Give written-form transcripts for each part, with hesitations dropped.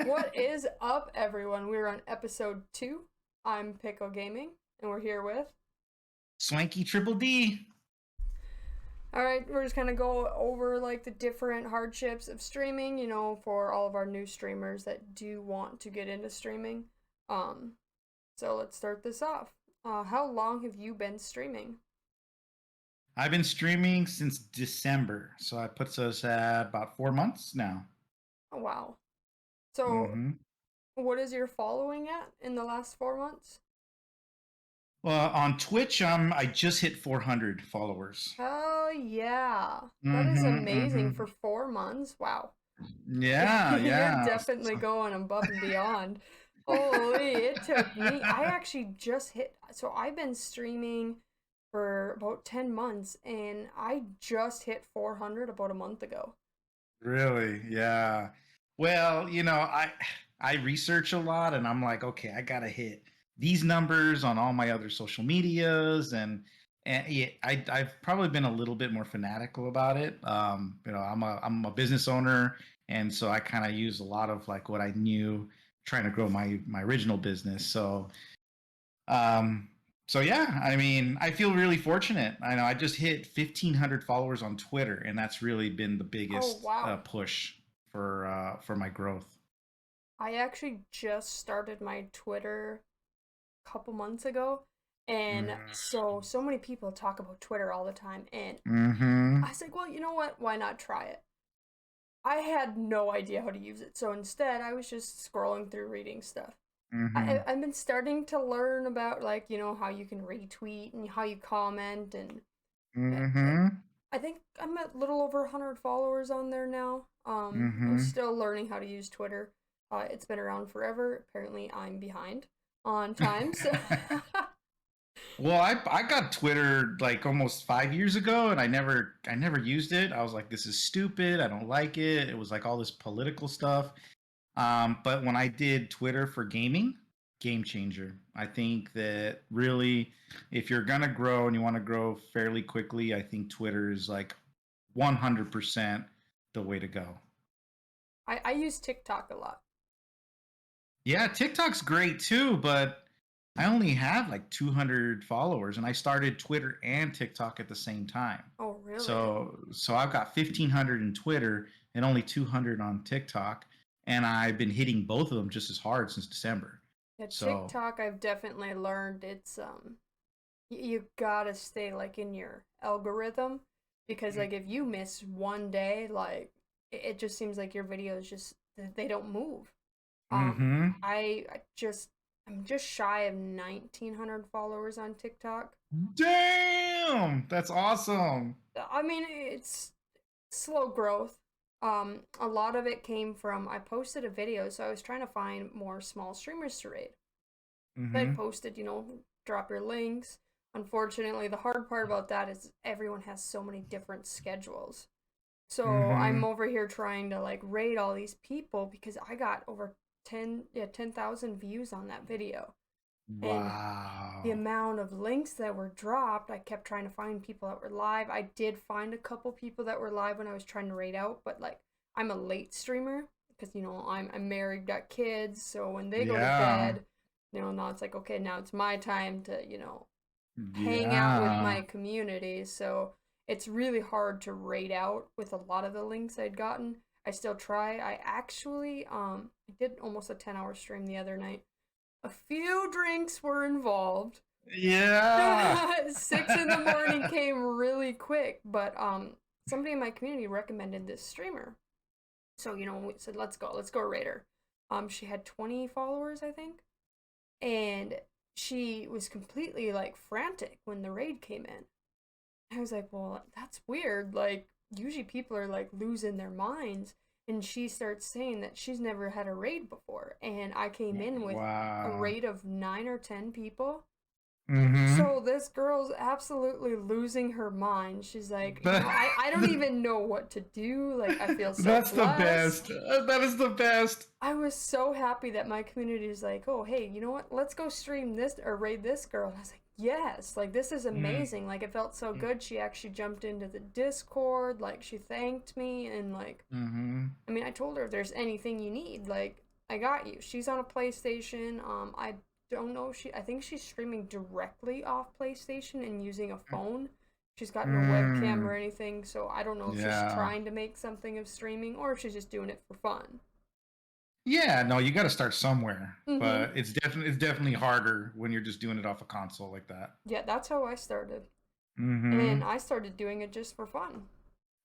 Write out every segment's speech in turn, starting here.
What is up, everyone? We're on episode 2. I'm Pickle Gaming, and we're here with. Swanky Triple D. Alright, we're just gonna go over like the different hardships of streaming, for all of our new streamers that do want to get into streaming. Um, so let's start this off. How long have you been streaming? I've been streaming since December, so that puts us at about 4 months now. Oh, wow. So, Mm-hmm. what is your following at in the last 4 months? Well, on Twitch, I just hit 400 followers. Oh, yeah. That is Mm-hmm, amazing mm-hmm. for 4 months. Wow. Yeah, You're yeah. definitely going above and beyond. Holy, it took me. I actually just hit. So I've been streaming for about 10 months and I just hit 400 about a month ago. Really, yeah. Well, I research a lot, and I'm like, okay, I gotta hit these numbers on all my other social medias, and yeah, I've probably been a little bit more fanatical about it. I'm a business owner, and so I kind of use a lot of like what I knew trying to grow my original business. Um, so yeah, I mean, I feel really fortunate. I know I just hit 1,500 followers on Twitter, and that's really been the Oh, biggest wow. push for my growth. I actually just started my Twitter a couple months ago. And so many people talk about Twitter all the time. And Mm-hmm. I was like, well, you know what? Why not try it? I had no idea how to use it. So instead, I was just scrolling through reading stuff. Mm-hmm. I've been starting to learn about like how you can retweet and how you comment and like Mm-hmm. I think I'm at a little over 100 followers on there now. I'm Mm-hmm. still learning how to use Twitter. It's been around forever. Apparently, I'm behind on time. So Well, I got Twitter like almost 5 years ago, and I never used it. I was like, this is stupid. I don't like it. It was like all this political stuff. But when I did Twitter for gaming, game changer. I think that really, if you're gonna grow and you want to grow fairly quickly, I think Twitter is like 100% the way to go. I use TikTok a lot. Yeah, TikTok's great too, but I only have like 200 followers, and I started Twitter and TikTok at the same time. Oh, really? So I've got 1,500 in Twitter and only 200 on TikTok, and I've been hitting both of them just as hard since December. Yeah, So, TikTok, I've definitely learned it's you gotta stay like in your algorithm because like if you miss one day, like it just seems like your videos just they don't move. mm-hmm. I'm just shy of 1,900 followers on TikTok. Damn, that's awesome. I mean, it's slow growth. A lot of it came from I posted a video, so I was trying to find more small streamers to raid. So I Mm-hmm. posted, drop your links. Unfortunately, the hard part about that is everyone has so many different schedules. So I'm Mm-hmm. over here trying to like rate all these people because I got over 10,000 views on that video. And the Wow. amount of links that were dropped, I kept trying to find people that were live. I did find a couple people that were live when I was trying to rate out, but like I'm a late streamer because I'm married, got kids, so when they go to Yeah. bed, now it's like okay, now it's my time to, hang out with Yeah. my community. So it's really hard to rate out with a lot of the links I'd gotten. I still try. I actually I did almost a 10-hour stream the other night. A few drinks were involved. Yeah. 6 in the morning came really quick, but somebody in my community recommended this streamer. So, we said let's go raid her. She had 20 followers, I think. And she was completely like frantic when the raid came in. I was like, well, that's weird. Like, usually people are like losing their minds. And she starts saying that she's never had a raid before. And I came in with a Wow. raid of 9 or 10 people. Mm-hmm. So this girl's absolutely losing her mind. She's like, I don't even know what to do. Like, I feel so That's the blessed. best. That is the best. I was so happy that my community is like, oh, hey, you know what? Let's go stream this or raid this girl. And I was like, yes, like this is Mm. amazing. Like it felt so good. She actually jumped into the Discord. Like she thanked me and like, Mm-hmm. I mean, I told her if there's anything you need, like I got you. She's on a PlayStation. I don't know. I think she's streaming directly off PlayStation and using a phone. She's got no webcam or Mm, anything, so I don't know if she's yeah. trying to make something of streaming or if she's just doing it for fun. Yeah, no, you got to start somewhere, Mm-hmm. but it's definitely harder when you're just doing it off a console like that. Yeah, that's how I started. And Mm-hmm. I started doing it just for fun.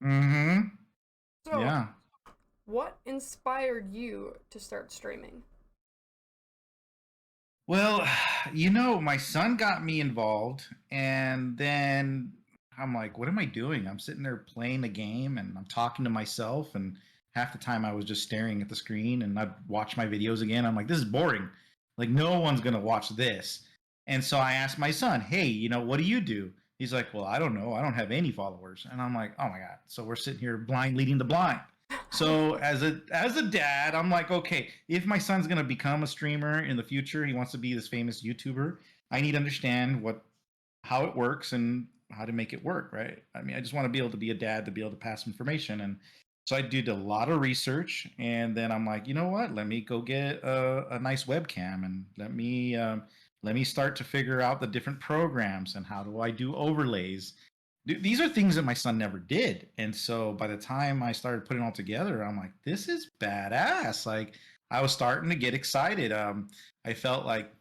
Mm-hmm. So, Yeah. what inspired you to start streaming? Well, my son got me involved, and then I'm like, what am I doing? I'm sitting there playing the game and I'm talking to myself, and half the time I was just staring at the screen and I'd watch my videos again. I'm like, this is boring. Like, no one's going to watch this. And so I asked my son, hey, what do you do? He's like, well, I don't know. I don't have any followers. And I'm like, oh my God. So we're sitting here blind leading the blind. So as a dad, I'm like, okay, if my son's gonna become a streamer in the future, he wants to be this famous YouTuber, I need to understand how it works and how to make it work, right? I mean, I just want to be able to be a dad to be able to pass information. And so I did a lot of research, and then I'm like, you know what? Let me go get a nice webcam, and let me start to figure out the different programs and how do I do overlays. These are things that my son never did. And so by the time I started putting it all together, I'm like, this is badass. Like, I was starting to get excited. I felt like,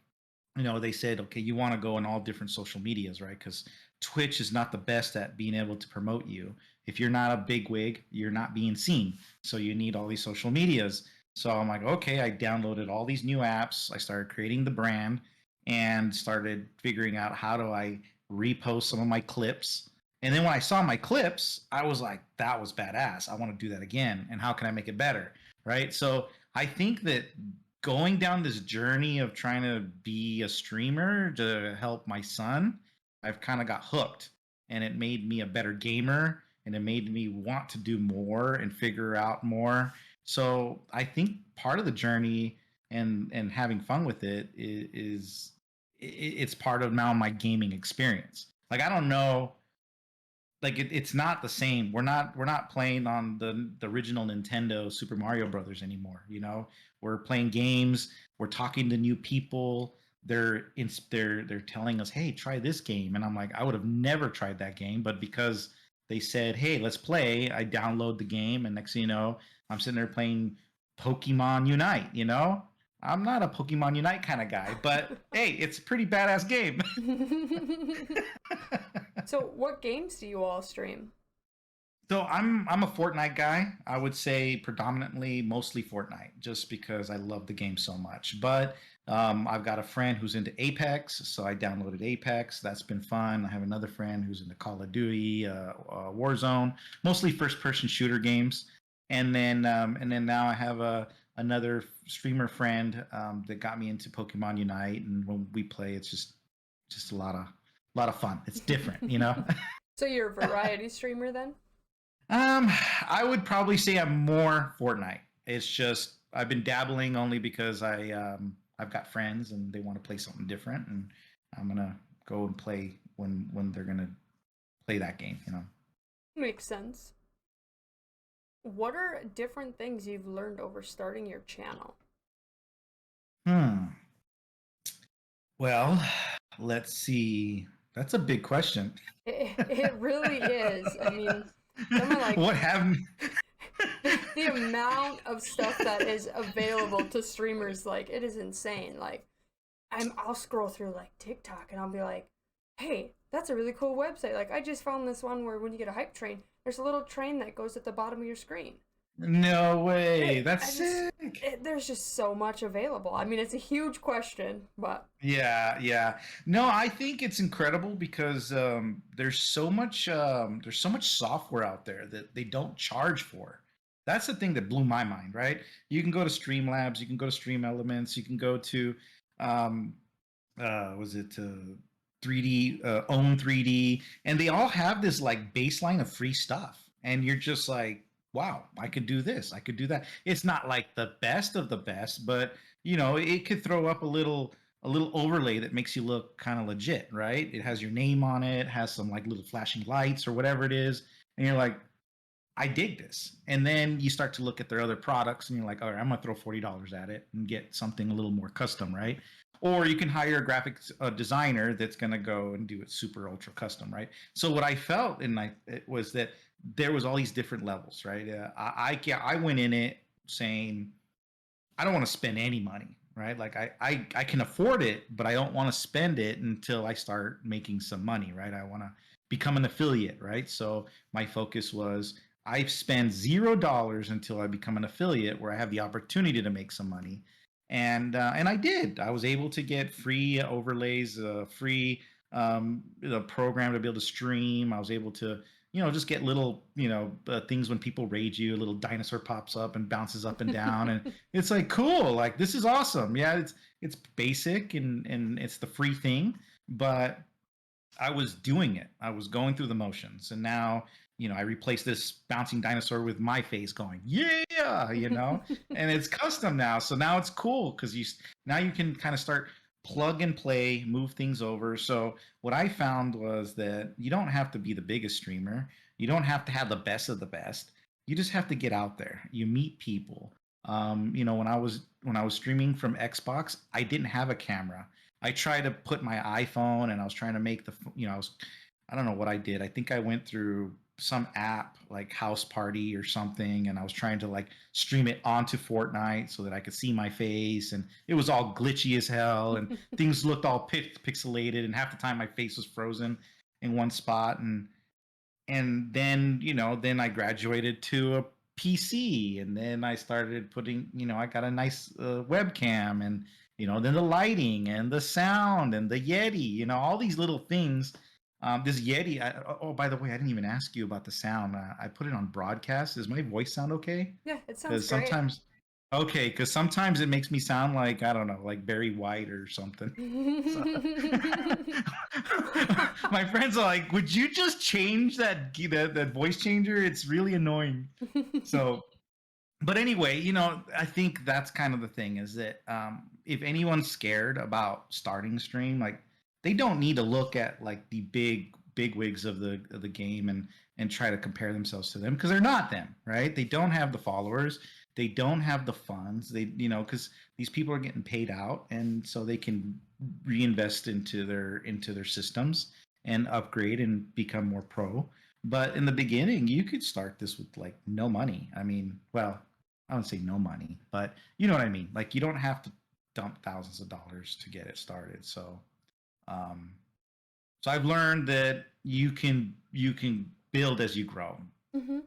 they said, okay, you want to go in all different social medias, right? Because Twitch is not the best at being able to promote you. If you're not a big wig, you're not being seen. So you need all these social medias. So I'm like, okay, I downloaded all these new apps. I started creating the brand and started figuring out how do I repost some of my clips. And then when I saw my clips, I was like, that was badass. I want to do that again. And how can I make it better? Right. So I think that going down this journey of trying to be a streamer to help my son, I've kind of got hooked, and it made me a better gamer, and it made me want to do more and figure out more. So I think part of the journey and having fun with it it's part of now my gaming experience. Like, I don't know, like it's not the same. We're not playing on the original Nintendo Super Mario Brothers anymore. We're playing games. We're talking to new people. They're telling us, hey, try this game, and I'm like, I would have never tried that game, but because they said, hey, let's play, I download the game, and next thing you know, I'm sitting there playing Pokemon Unite. I'm not a Pokemon Unite kind of guy, but hey, it's a pretty badass game. So, what games do you all stream? So I'm a Fortnite guy. I would say predominantly mostly Fortnite, just because I love the game so much. But I've got a friend who's into Apex, so I downloaded Apex. That's been fun. I have another friend who's into Call of Duty, Warzone, mostly first-person shooter games. And then now I have another streamer friend that got me into Pokemon Unite, and when we play, it's just a lot of fun. It's different. So, you're a variety streamer then? I would probably say I'm more Fortnite. It's just I've been dabbling only because I've got friends and they want to play something different, and I'm gonna go and play when they're gonna play that game. Makes sense. What are different things you've learned over starting your channel? Hmm. Well, let's see. That's a big question. It really is. I mean, some are like What have the amount of stuff that is available to streamers, like it is insane. Like I'll scroll through like TikTok and I'll be like, hey, that's a really cool website. Like I just found this one where when you get a hype train, there's a little train that goes at the bottom of your screen. No way. I That's just sick. there's just so much available. I mean, it's a huge question, but Yeah, yeah. No, I think it's incredible because there's so much software out there that they don't charge for. That's the thing that blew my mind, right? You can go to Streamlabs, you can go to Stream Elements, you can go to um was it 3D Own 3D, and they all have this like baseline of free stuff, and you're just like, wow, I could do this, I could do that. It's not like the best of the best, but it could throw up a little overlay that makes you look kind of legit, right? It has your name on it, has some like little flashing lights or whatever it is, and you're like, I dig this. And then you start to look at their other products and you're like, all right, I'm going to throw $40 at it and get something a little more custom, right? Or you can hire a graphics designer that's going to go and do it super ultra custom, right? So what I felt it was that there was all these different levels, right? I went in it saying, I don't want to spend any money, right? Like I can afford it, but I don't want to spend it until I start making some money, right? I want to become an affiliate, right? So my focus was I spend $0 until I become an affiliate where I have the opportunity to make some money. And I did. I was able to get free overlays, free program to be able to stream. I was able to just get little, things when people raid you, a little dinosaur pops up and bounces up and down. And it's like, cool, like this is awesome. Yeah, it's basic and it's the free thing, but I was doing it. I was going through the motions. And now, I replaced this bouncing dinosaur with my face going, yeah, and it's custom now. So now it's cool because now you can kind of start plug and play, move things over. So what I found was that you don't have to be the biggest streamer. You don't have to have the best of the best. You just have to get out there. You meet people. When I was streaming from Xbox, I didn't have a camera. I tried to put my iPhone and I was trying to make I don't know what I did. I think I went through some app like House Party or something, and I was trying to like stream it onto Fortnite so that I could see my face, and it was all glitchy as hell, and things looked all pixelated, and half the time my face was frozen in one spot, and then then I graduated to a PC, and then I started putting I got a nice webcam, and then the lighting and the sound and the Yeti, all these little things. This Yeti. Oh, by the way, I didn't even ask you about the sound. I put it on broadcast. Does my voice sound okay? Yeah, it sounds Because great. sometimes, okay, because sometimes it makes me sound like I don't know, like Barry White or something. So my friends are like, "Would you just change that voice changer? It's really annoying." So, but anyway, I think that's kind of the thing is that if anyone's scared about starting stream, like they don't need to look at like the big wigs of the game and try to compare themselves to them because they're not them, right? They don't have the followers, they don't have the funds, because these people are getting paid out, and so they can reinvest into their systems and upgrade and become more pro. But in the beginning, you could start this with like no money. I mean, well, I wouldn't say no money, but you know what I mean. Like you don't have to dump thousands of dollars to get it started. Um, so I've learned that you can build as you grow. hmm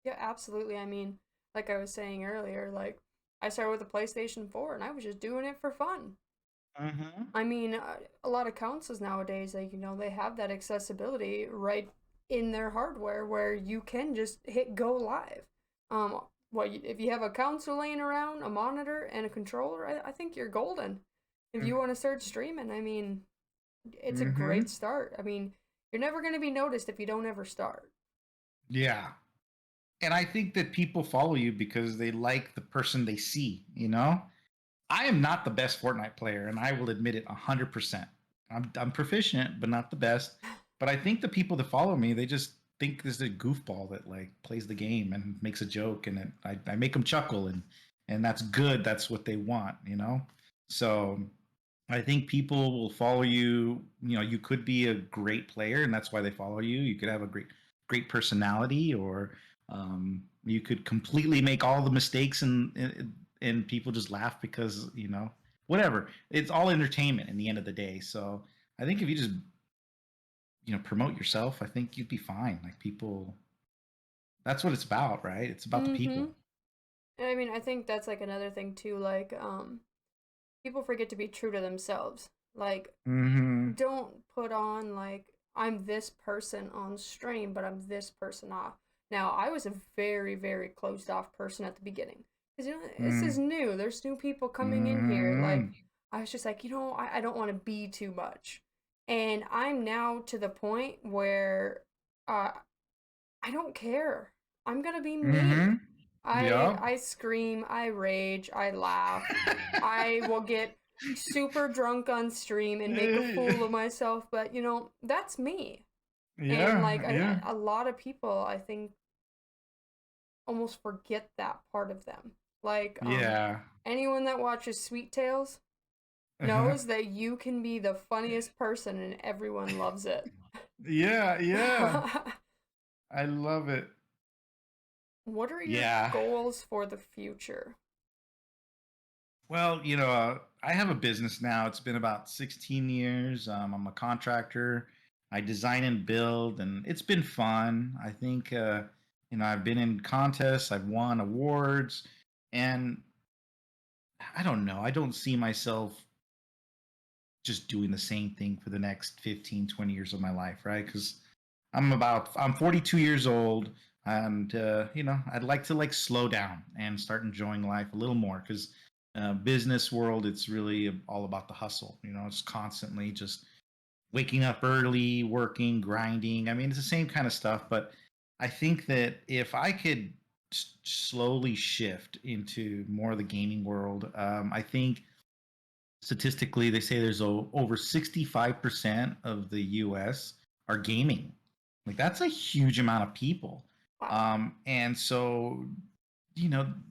Yeah, absolutely. I mean, like I was saying earlier, like I started with a PlayStation 4 and I was just doing it for fun. Mm-hmm. I mean, a lot of consoles nowadays, like, they have that accessibility right in their hardware where you can just hit go live. Um, if you have a console laying around, a monitor, and a controller, I think you're golden. If you want to start streaming, I mean, it's a Mm-hmm. great start. I mean, you're never going to be noticed if you don't ever start. Yeah. And I think that people follow you because they like the person they see. I am not the best Fortnite player, and I will admit it 100%. I'm proficient, but not the best. But I think the people that follow me, they just think this is a goofball that like plays the game and makes a joke, and I make them chuckle, and that's good. That's what they want. So I think people will follow you. You could be a great player, and that's why they follow you. You could have a great personality, or you could completely make all the mistakes and people just laugh because whatever. It's all entertainment in the end of the day. So I think if you just promote yourself, I think you'd be fine. Like people, that's what it's about, right? It's about the Mm-hmm. people. And I mean, I think that's like another thing too. Like, people forget to be true to themselves. Like, Mm-hmm. don't put on like I'm this person on stream, but I'm this person off. Now, I was a very, very closed off person at the beginning because this is new. There's new people coming in here. Like, Mm-hmm. I was just like, I don't want to be too much, and I'm now to the point where uh, I don't care. I'm gonna be me. Mm-hmm. Yup. I scream, I rage, I laugh. I will get super drunk on stream and make a fool of myself, but that's me. And Yeah, like yeah. a lot of people, I think almost forget that part of them. Like, Yeah. anyone that watches Sweet Tales Uh-huh. knows that you can be the funniest person and everyone loves it. Yeah, yeah. I love it. What are your Yeah. goals for the future? Well, I have a business now. It's been about 16 years. I'm a contractor. I design and build, and it's been fun. I think, I've been in contests, I've won awards, and I don't know. I don't see myself just doing the same thing for the next 15, 20 years of my life, right? Because I'm 42 years old, and I'd like to like slow down and start enjoying life a little more. Because business world, it's really all about the hustle. It's constantly just waking up early, working, grinding. I mean, it's the same kind of stuff. But I think that if I could slowly shift into more of the gaming world, I think statistically they say there's over 65% of the US are gaming. Like that's a huge amount of people. Wow. And so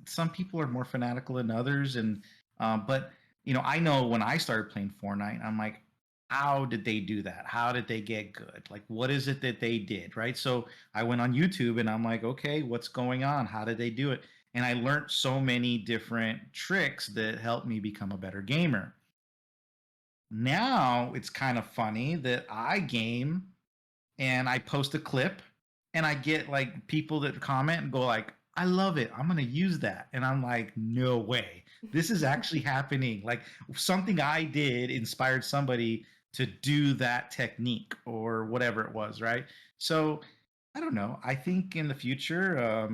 some people are more fanatical than others, and but I know when I started playing Fortnite, I'm like, how did they do that? How did they get good? Like, what is it that they did, right? So I went on YouTube and I'm like, okay, what's going on? How did they do it? And I learned so many different tricks that helped me become a better gamer. Now it's kind of funny that I game and I post a clip and I get like people that comment and go like, I love it. I'm going to use that. And I'm like, no way. This is actually happening. Like something I did inspired somebody to do that technique or whatever it was, right? So I don't know. I think in the future,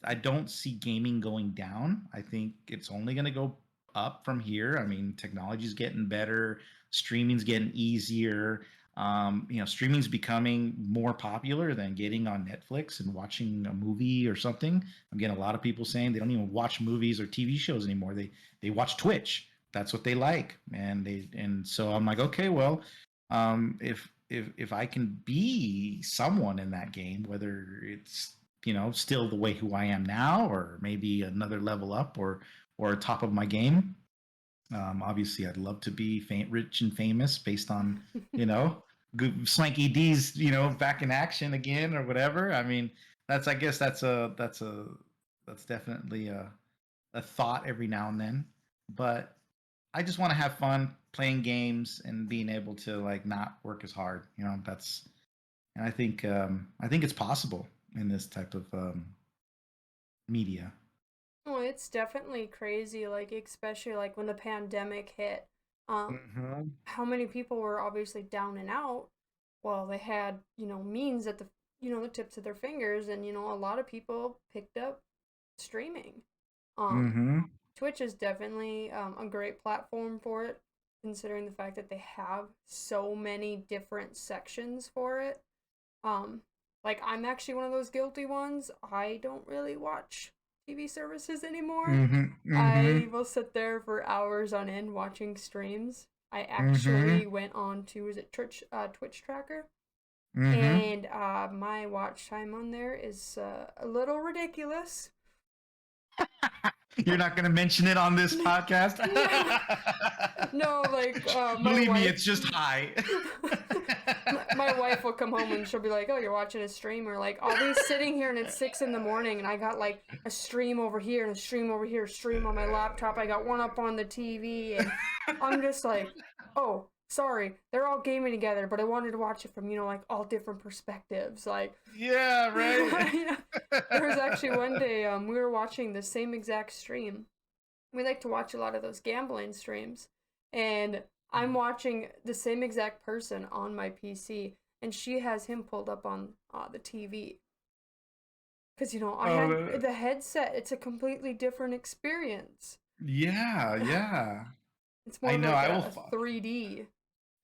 I don't see gaming going down. I think it's only going to go up from here. I mean, technology's getting better, streaming's getting easier. Streaming's becoming more popular than getting on Netflix and watching a movie or something. I'm getting a lot of people saying they don't even watch movies or TV shows anymore. They watch Twitch. That's what they like, and so I'm like, okay, well, if I can be someone in that game, whether it's still the way who I am now, or maybe another level up, or top of my game. Obviously, I'd love to be rich and famous based on Swanky D's back in action again or whatever. I mean, I guess that's definitely a thought every now and then, but I just want to have fun playing games and being able to like not work as hard. That's and I think it's possible in this type of media. Oh, it's definitely crazy, like especially like when the pandemic hit. Um, Mm-hmm. how many people were obviously down and out? Well, they had, means at the tips of their fingers, and a lot of people picked up streaming. Um, Mm-hmm. Twitch is definitely a great platform for it, considering the fact that they have so many different sections for it. Um, like I'm actually one of those guilty ones. I don't really watch TV services anymore. Mm-hmm. I Mm-hmm. will sit there for hours on end watching streams. I Mm-hmm. actually went on to is it Twitch Tracker, Mm-hmm. and my watch time on there is a little ridiculous. You're not going to mention it on this podcast? No, no, like my Believe me, wife. it's just high. My wife will come home and she'll be like, "Oh, you're watching a stream," or like I'll be sitting here and it's 6 in the morning and I got like a stream over here and a stream over here, stream on my laptop. I got one up on the TV, and I'm just like, "Oh, sorry, they're all gaming together, but I wanted to watch it from like all different perspectives." Like, Yeah, right. there was actually one day we were watching the same exact stream. We like to watch a lot of those gambling streams, and I'm watching the same exact person on my PC, and she has him pulled up on the TV. Because I had Oh, the headset. It's a completely different experience. yeah, yeah. It's more I of know. like a 3D.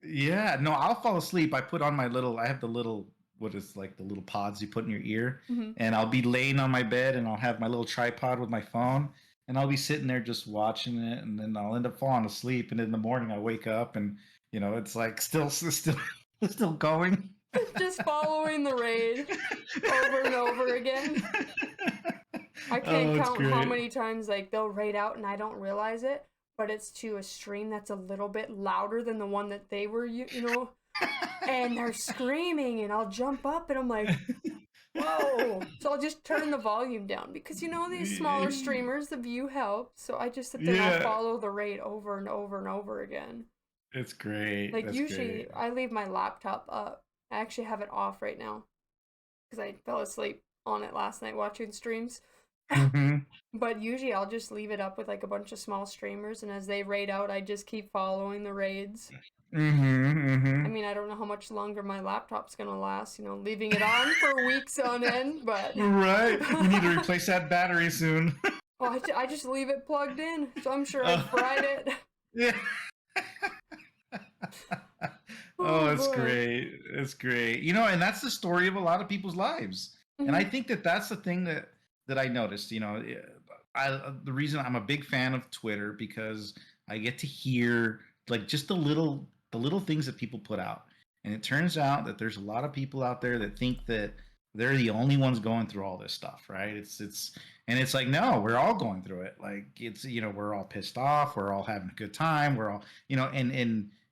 Yeah, no, I'll fall asleep. I have the little, what is like the little pods you put in your ear, Hmm. and I'll be laying on my bed and I'll have my little tripod with my phone, and I'll be sitting there just watching it, and then I'll end up falling asleep, and in the morning I wake up and it's like still still going. Just following the raid over and over again. I can't Oh, it's count how great. many times like they'll raid out and I don't realize it, but it's to a stream that's a little bit louder than the one that they were, and they're screaming and I'll jump up and I'm like, whoa. So I'll just turn the volume down because these smaller streamers, the view helps. So I just sit there and I'll Yeah, follow the raid over and over and over again. it's great. Like That's great. usually I leave my laptop up. I actually have it off right now because I fell asleep on it last night watching streams. Hmm. But usually I'll just leave it up with like a bunch of small streamers, and as they raid out, I just keep following the raids. I Hmm. mean, I don't know how much longer my laptop's gonna last, leaving it on for weeks on end, but Right. You need to well, replace that battery soon. I just leave it plugged in, so I'm sure I Oh, fried it. yeah. Oh Oh, it's boy. great. It's great. And that's the story of a lot of people's lives. And I Hmm. think that that's the thing that I noticed. The reason I'm a big fan of Twitter because I get to hear like just the little things that people put out. And it turns out that there's a lot of people out there that think that they're the only ones going through all this stuff, right? It's like no, we're all going through it. Like we're all pissed off, we're all having a good time, we're all,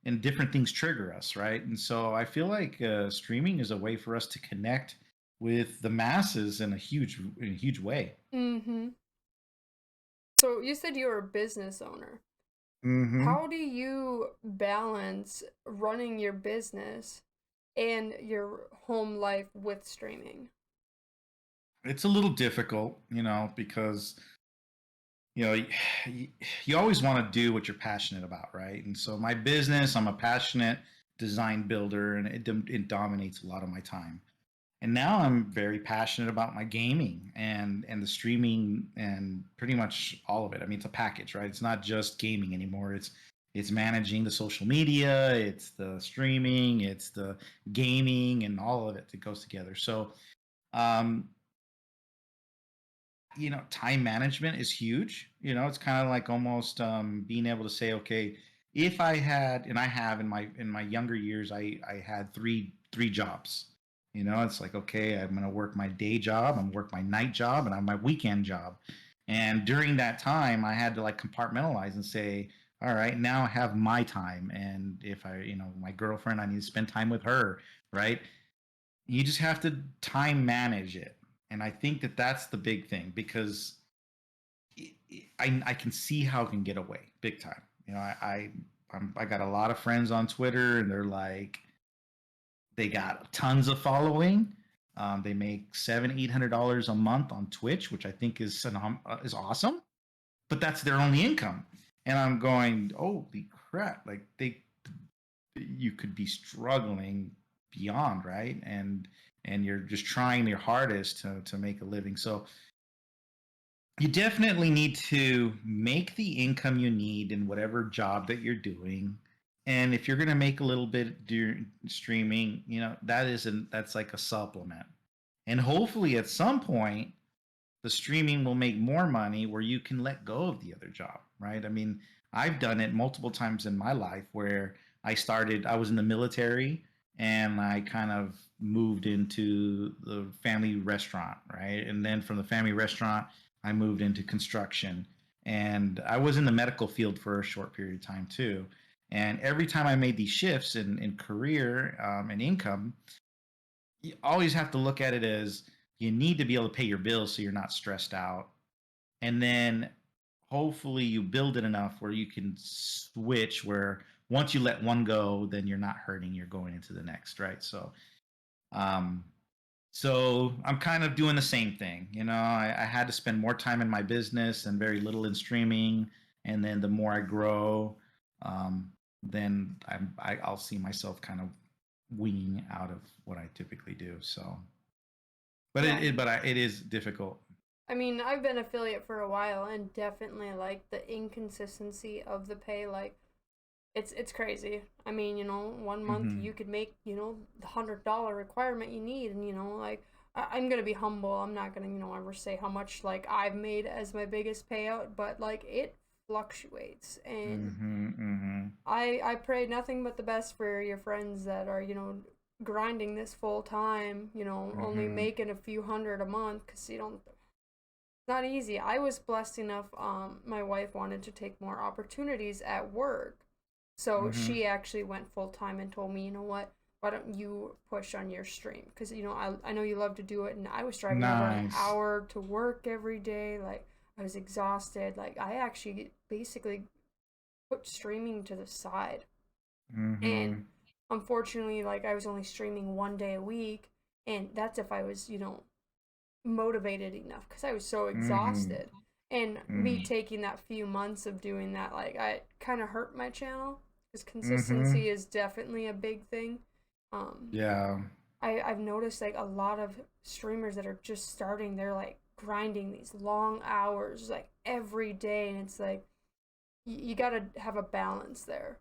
and different things trigger us, right? And so I feel like streaming is a way for us to connect with the masses in a huge way. Hmm. So you said you were a business owner. Hmm. How do you balance running your business and your home life with streaming? It's a little difficult, because you know you, you always want to do what you're passionate about, right? And so my business, I'm a passionate design builder, and it dominates a lot of my time. And now I'm very passionate about my gaming and the streaming and pretty much all of it. I mean, it's a package, right? It's not just gaming anymore. It's managing the social media, it's the streaming, it's the gaming, and all of it that goes together. So, um, time management is huge. It's kind of like almost being able to say, okay, if I had, and I have in my younger years, I had three jobs. It's like, okay, I'm gonna work my day job, I'm gonna work my night job, and I have my weekend job. And during that time, I had to like compartmentalize and say, all right, now I have my time, and if my girlfriend, I need to spend time with her, right? You just have to time manage it. And I think that that's the big thing because I can see how it can get away big time. I got a lot of friends on Twitter, and they're like, they got tons of following. They make $700-800 a month on Twitch, which I think is awesome. But that's their only income, and I'm going, holy crap! Like you could be struggling beyond, right? And you're just trying your hardest to make a living. So you definitely need to make the income you need in whatever job that you're doing. And if you're going to make a little bit during streaming, that's like a supplement. And hopefully at some point the streaming will make more money where you can let go of the other job, right? I mean, I've done it multiple times in my life where I was in the military, and I kind of moved into the family restaurant, right? And then from the family restaurant, I moved into construction. And I was in the medical field for a short period of time too. And every time I made these shifts in career and income, you always have to look at it as you need to be able to pay your bills so you're not stressed out. And then hopefully you build it enough where you can switch where once you let one go, then you're not hurting, you're going into the next, right? Um, so I'm kind of doing the same thing. I had to spend more time in my business and very little in streaming. And then the more I grow, then I'll see myself kind of weaning out of what I typically do. So, but Yeah. it is difficult. I mean, I've been affiliate for a while and definitely like the inconsistency of the pay. Like, it's crazy. I mean, one month Hmm. you could make, the $100 requirement you need, and like I'm gonna be humble. I'm not gonna, ever say how much like I've made as my biggest payout, but like it fluctuates, and Hmm. Hmm. I pray nothing but the best for your friends that are, grinding this full time, only Hmm. making a few hundred a month, because you don't. not easy. I was blessed enough, my wife wanted to take more opportunities at work. So Mm-hmm. she actually went full time and told me, you know what, why don't you push on your stream? Because, I know you love to do it, and I was driving over an Nice. hour to work every day. Like, I was exhausted. Like, I actually basically put streaming to the side. And Mm-hmm. unfortunately, like, I was only streaming 1 day a week. And that's if I was, motivated enough because I was so Mm-hmm. exhausted. And me Mm-hmm. taking that few months of doing that, like, I kind of hurt my channel because Mm-hmm. consistency is definitely a big thing. Um, Yeah. I've noticed like a lot of streamers that are just starting, they're like grinding these long hours like every day, and it's like you gotta have a balance there.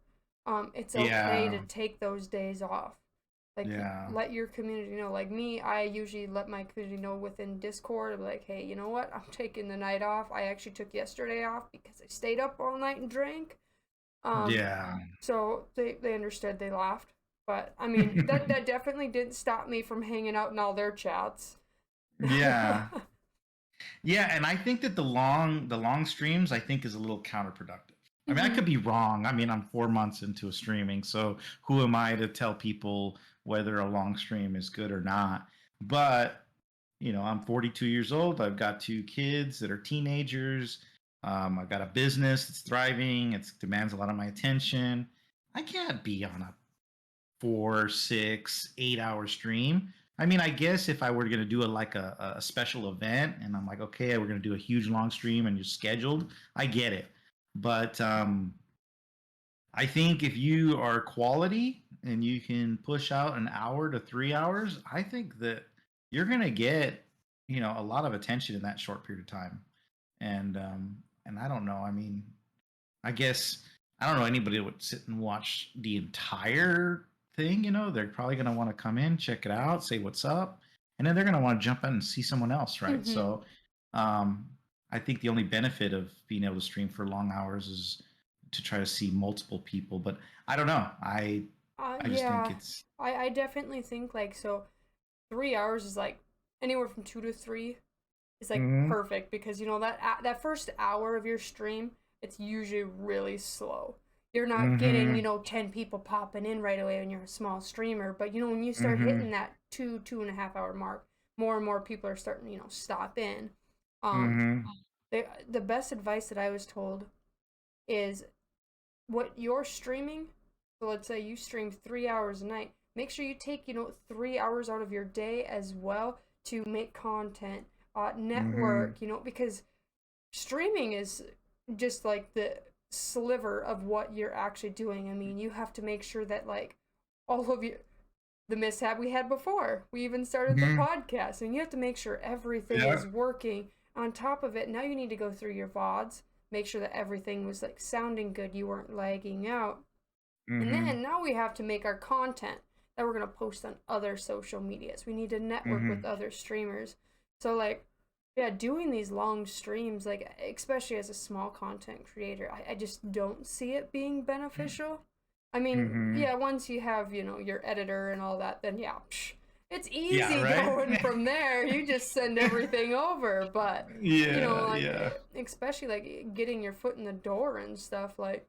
It's okay to Yeah. take those days off. Like, Yeah. let your community know. Like me, I usually let my community know within Discord. I'm like, hey, you know what? I'm taking the night off. I actually took yesterday off because I stayed up all night and drank. Um, Yeah. so they understood. They laughed. But I mean, that definitely didn't stop me from hanging out in all their chats. Yeah. Yeah, and I think that the long streams I think is a little counterproductive. I mean, I Hmm. could be wrong. I mean, I'm 4 months into a streaming, so who am I to tell people whether a long stream is good or not? But I'm 42 years old. I've got two kids that are teenagers. I've got a business that's thriving. It demands a lot of my attention. I can't be on a 4, 6, 8 hour stream. I mean, I guess if I were going to do a special event and I'm like, okay, we're going to do a huge long stream and you're scheduled, I get it. But I think if you are quality and you can push out an hour to 3 hours, I think that you're going to get, a lot of attention in that short period of time. And I don't know. I mean, I guess I don't know anybody that would sit and watch the entire thing. They're probably going to want to come in, check it out, say what's up, and then they're going to want to jump in and see someone else, right? Hmm. So, um, I think the only benefit of being able to stream for long hours is to try to see multiple people. But I don't know. I just think Yeah, it's. I definitely think like so. 3 hours is like anywhere from 2 to 3 is like Mm-hmm. perfect because that first hour of your stream, it's usually really slow. You're not getting, Mm-hmm. 10 people popping in right away when you're a small streamer, but when you start Mm-hmm. hitting that 2.5 hour mark, more and more people are starting, stop in. Um, Mm-hmm. the best advice that I was told is what you're streaming. So let's say you stream 3 hours a night. Make sure you take 3 hours out of your day as well to make content, Mm-hmm. network. Because streaming is just like the sliver of what you're actually doing. I mean, you have to make sure that like all of you the mishap we had before we even started the Mm-hmm. podcast, and you have to make sure everything Yeah. is working. On top of it, now you need to go through your VODs, make sure that everything was like sounding good, you weren't lagging out. And Mm-hmm. then now we have to make our content that we're going to post on other social medias. We need to network Mm-hmm. with other streamers. So, like, yeah, doing these long streams, like, especially as a small content creator, I just don't see it being beneficial. I mean, Mm-hmm. yeah, once you have, your editor and all that, then yeah, it's Yeah. easy Right. going from there. You just send everything over. But, Yeah. like, Yeah. especially like getting your foot in the door and stuff, like,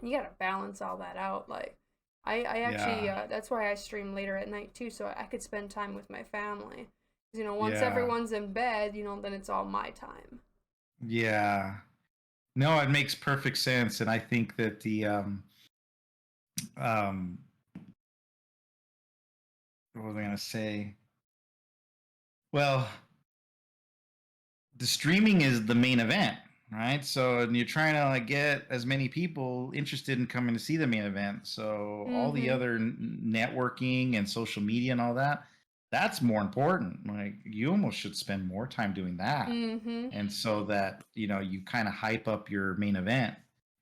you gotta balance all that out. Like, I actually, Yeah. that's why I stream later at night too, so I could spend time with my family. 'Cause, once Yeah. everyone's in bed, then it's all my time. Yeah. No, it makes perfect sense, and I think that the um what was I gonna say? Well, the streaming is the main event, right? So and you're trying to like get as many people interested in coming to see the main event. So all the Mm-hmm. other networking and social media and all that, that's more important. Like you almost should spend more time doing that. Mm-hmm. And so that, you kind of hype up your main event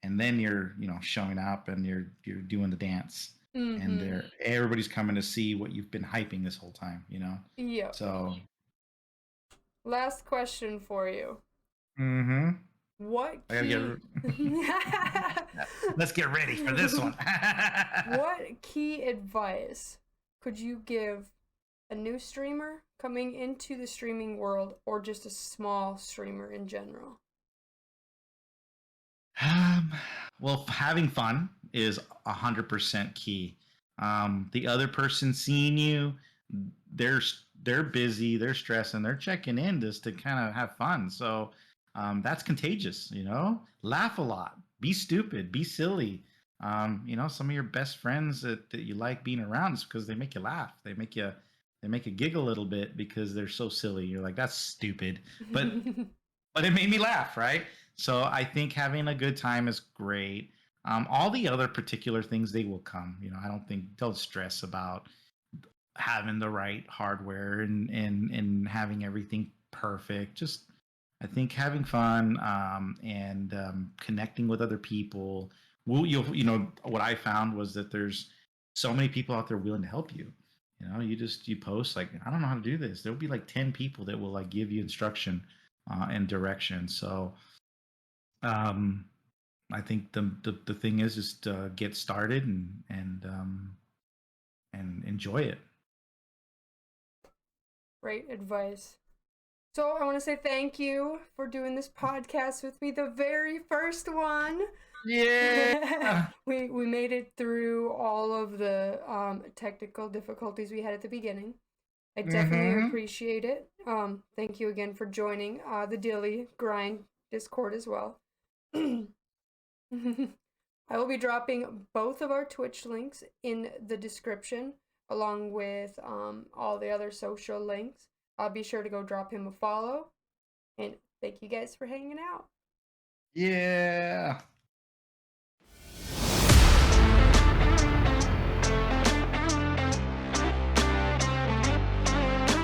and then you're, showing up and you're doing the dance and Mm-hmm. everybody's coming to see what you've been hyping this whole time. Yep. So, Last question for you. mhm. What I gotta get. key Let's get ready for this one. what key advice could you give a new streamer coming into the streaming world or just a small streamer in general? Um, well, having fun is 100% key. The other person seeing you, they're they're busy, they're stressing, they're checking in just to kind of have fun. So that's contagious. Laugh a lot, be stupid, be silly. Some of your best friends that you like being around is because they make you laugh. They make you giggle a little bit because they're so silly. You're like, that's stupid, but it made me laugh, right? So I think having a good time is great. All the other particular things, they will come. Don't stress about having the right hardware and having everything perfect. Just I think having fun and connecting with other people. What I found was that there's so many people out there willing to help you. You post like, I don't know how to do this. There'll be like 10 people that will like give you instruction and direction. So um, I think the thing is just get started and enjoy it. Great advice. So I want to say thank you for doing this podcast with me, the very first one. Yeah. we made it through all of the technical difficulties we had at the beginning. I definitely Mm-hmm. appreciate it. Thank you again for joining the Daily Grind Discord as well. I will be dropping both of our Twitch links in the description, along with all the other social links. I'll be sure to go drop him a follow. And thank you guys for hanging out. Yeah.